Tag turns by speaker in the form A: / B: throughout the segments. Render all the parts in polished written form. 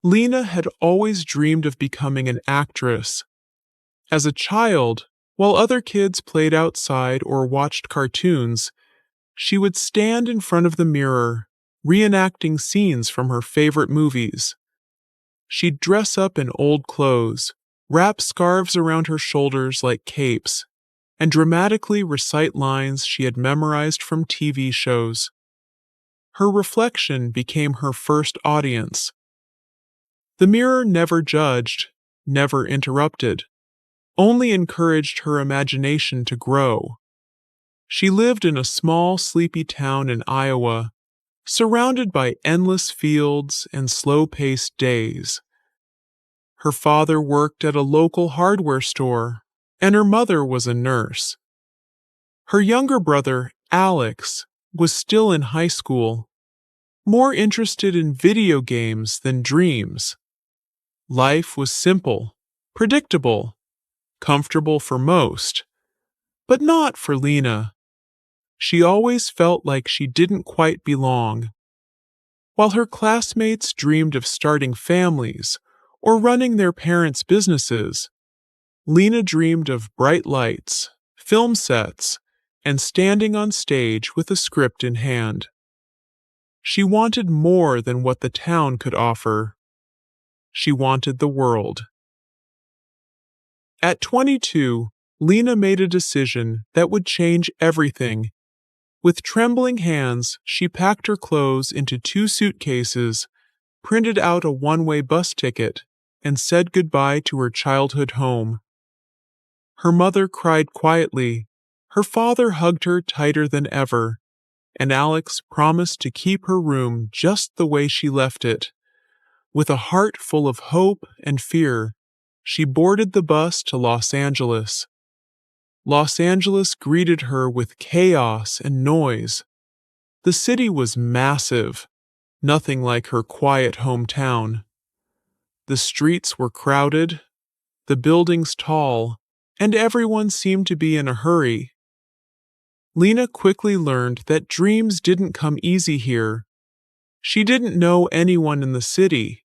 A: Lena had always dreamed of becoming an actress. As a child, while other kids played outside or watched cartoons, she would stand in front of the mirror, reenacting scenes from her favorite movies. She'd dress up in old clothes, wrap scarves around her shoulders like capes, and dramatically recite lines she had memorized from TV shows. Her reflection became her first audience. The mirror never judged, never interrupted, only encouraged her imagination to grow. She lived in a small, sleepy town in Iowa, surrounded by endless fields and slow-paced days. Her father worked at a local hardware store, and her mother was a nurse. Her younger brother, Alex, was still in high school, more interested in video games than dreams. Life was simple, predictable, comfortable for most, but not for Lena. She always felt like she didn't quite belong. While her classmates dreamed of starting families or running their parents' businesses, Lena dreamed of bright lights, film sets, and standing on stage with a script in hand. She wanted more than what the town could offer. She wanted the world. At 22, Lena made a decision that would change everything. With trembling hands, she packed her clothes into 2 suitcases, printed out a one-way bus ticket, and said goodbye to her childhood home. Her mother cried quietly, her father hugged her tighter than ever, and Alex promised to keep her room just the way she left it. With a heart full of hope and fear, she boarded the bus to Los Angeles. Los Angeles greeted her with chaos and noise. The city was massive, nothing like her quiet hometown. The streets were crowded, the buildings tall, and everyone seemed to be in a hurry. Lena quickly learned that dreams didn't come easy here. She didn't know anyone in the city.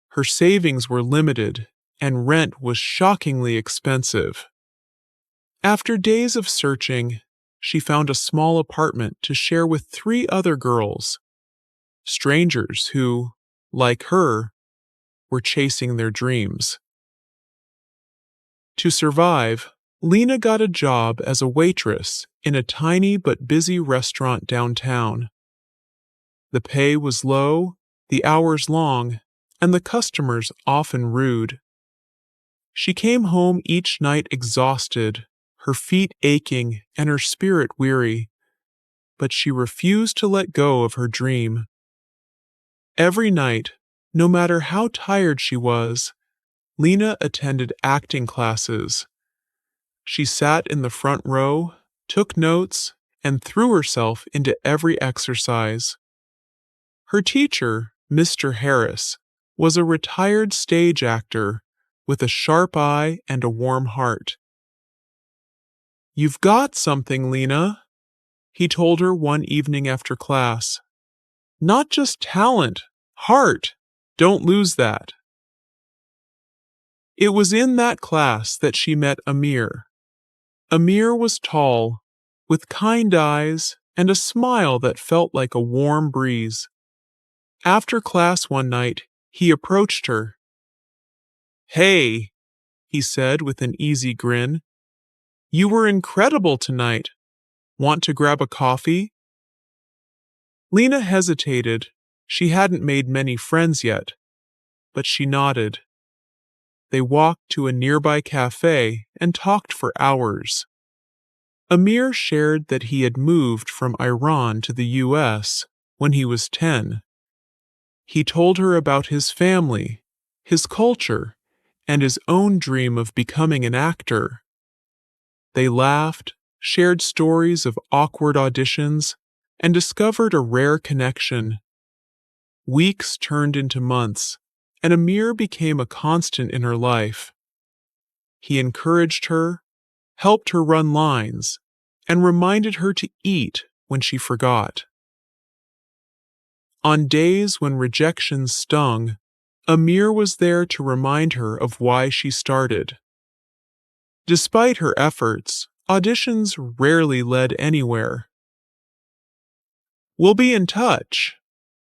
A: Her savings were limited, and rent was shockingly expensive. After days of searching, she found a small apartment to share with 3 other girls, strangers who, like her, were chasing their dreams. To survive, Lena got a job as a waitress in a tiny but busy restaurant downtown. The pay was low, the hours long, and the customers often rude. She came home each night exhausted, her feet aching and her spirit weary, but she refused to let go of her dream. Every night, no matter how tired she was, Lena attended acting classes. She sat in the front row, took notes, and threw herself into every exercise. Her teacher, Mr. Harris, was a retired stage actor with a sharp eye and a warm heart. "You've got something, Lena," he told her one evening after class. "Not just talent, heart. Don't lose that." It was in that class that she met Amir. Amir was tall, with kind eyes and a smile that felt like a warm breeze. After class one night, he approached her. "Hey," he said with an easy grin. "You were incredible tonight. Want to grab a coffee?" Lena hesitated. She hadn't made many friends yet, but she nodded. They walked to a nearby cafe and talked for hours. Amir shared that he had moved from Iran to the U.S. when he was 10. He told her about his family, his culture, and his own dream of becoming an actor. They laughed, shared stories of awkward auditions, and discovered a rare connection. Weeks turned into months, and Amir became a constant in her life. He encouraged her, helped her run lines, and reminded her to eat when she forgot. On days when rejection stung, Amir was there to remind her of why she started. Despite her efforts, auditions rarely led anywhere. "We'll be in touch,"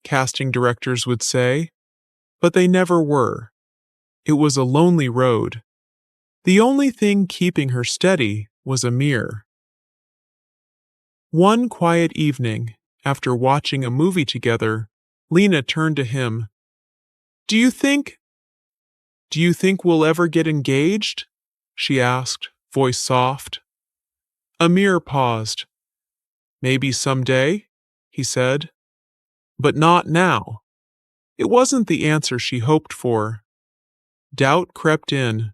A: casting directors would say, but they never were. It was a lonely road. The only thing keeping her steady was Amir. One quiet evening, after watching a movie together, Lena turned to him. Do you think we'll ever get engaged?" she asked, voice soft. Amir paused. "Maybe someday," he said. "But not now." It wasn't the answer she hoped for. Doubt crept in.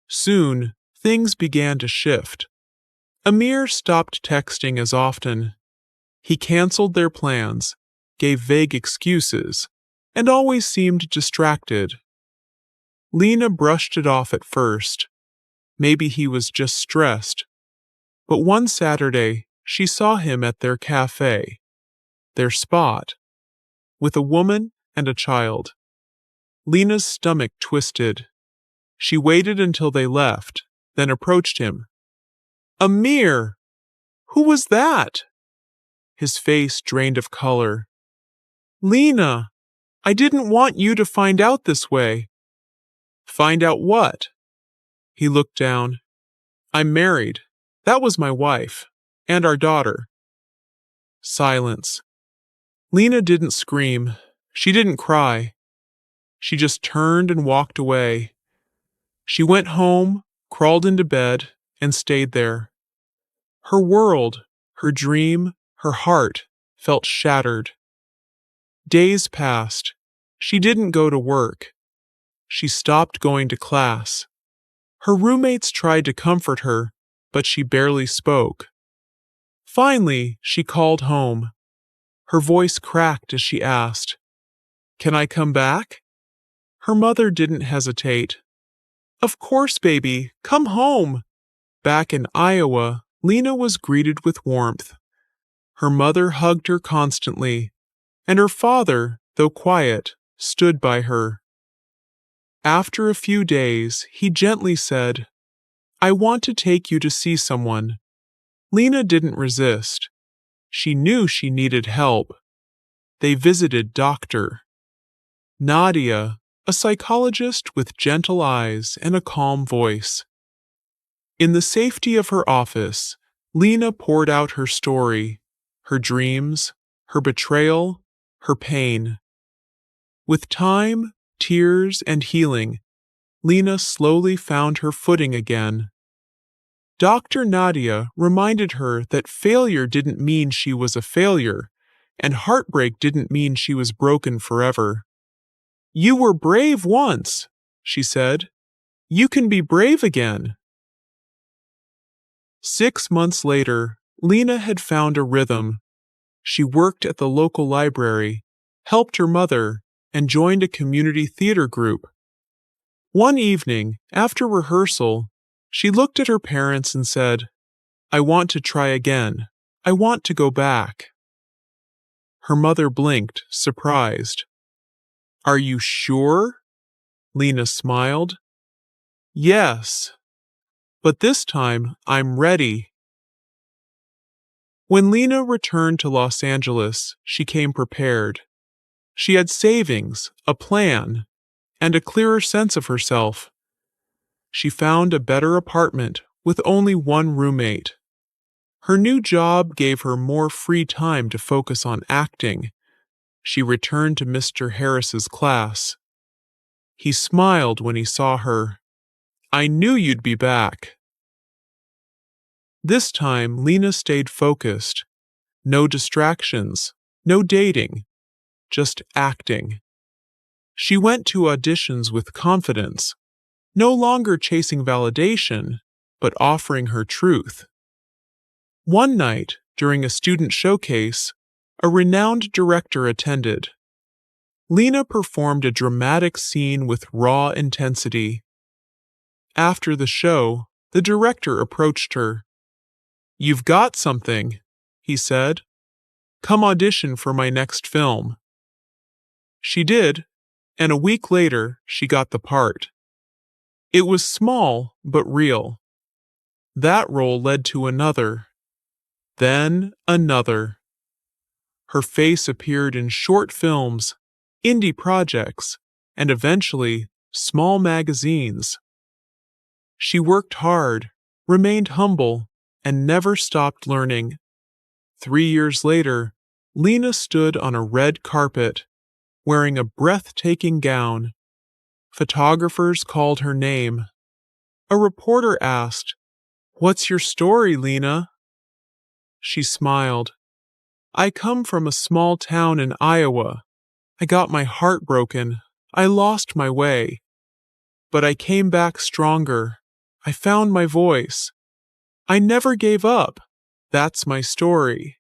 A: Soon, things began to shift. Amir stopped texting as often. He canceled their plans, gave vague excuses, and always seemed distracted. Lena brushed it off at first. Maybe he was just stressed. But one Saturday, she saw him at their cafe, their spot, with a woman and a child. Lena's stomach twisted. She waited until they left, then approached him. "Amir! Who was that?" His face drained of color. "Lena, I didn't want you to find out this way." "Find out what?" He looked down. "I'm married. That was my wife. And our daughter." Silence. Lena didn't scream. She didn't cry. She just turned and walked away. She went home, crawled into bed, and stayed there. Her world, her dream, her heart felt shattered. Days passed. She didn't go to work. She stopped going to class. Her roommates tried to comfort her, but she barely spoke. Finally, she called home. Her voice cracked as she asked, "Can I come back?" Her mother didn't hesitate. "Of course, baby, come home." Back in Iowa, Lena was greeted with warmth. Her mother hugged her constantly, and her father, though quiet, stood by her. After a few days, he gently said, "I want to take you to see someone." Lena didn't resist. She knew she needed help. They visited Dr. Nadia, a psychologist with gentle eyes and a calm voice. In the safety of her office, Lena poured out her story, her dreams, her betrayal, her pain. With time, tears, and healing, Lena slowly found her footing again. Dr. Nadia reminded her that failure didn't mean she was a failure, and heartbreak didn't mean she was broken forever. "You were brave once," she said. "You can be brave again." 6 months later, Lena had found a rhythm. She worked at the local library, helped her mother, and joined a community theater group. One evening, after rehearsal, she looked at her parents and said, "I want to try again. I want to go back." Her mother blinked, surprised. "Are you sure?" Lena smiled. "Yes, but this time I'm ready." When Lena returned to Los Angeles, she came prepared. She had savings, a plan, and a clearer sense of herself. She found a better apartment with only one roommate. Her new job gave her more free time to focus on acting. She returned to Mr. Harris's class. He smiled when he saw her. "I knew you'd be back." This time, Lena stayed focused. No distractions, no dating, just acting. She went to auditions with confidence, no longer chasing validation, but offering her truth. One night, during a student showcase, a renowned director attended. Lena performed a dramatic scene with raw intensity. After the show, the director approached her. "You've got something," he said. "Come audition for my next film." She did, and a week later, she got the part. It was small, but real. That role led to another, then another. Her face appeared in short films, indie projects, and eventually, small magazines. She worked hard, remained humble, and never stopped learning. 3 years later, Lena stood on a red carpet, wearing a breathtaking gown. Photographers called her name. A reporter asked, "What's your story, Lena?" She smiled. "I come from a small town in Iowa. I got my heart broken. I lost my way. But I came back stronger. I found my voice. I never gave up. That's my story."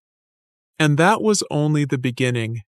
A: And that was only the beginning.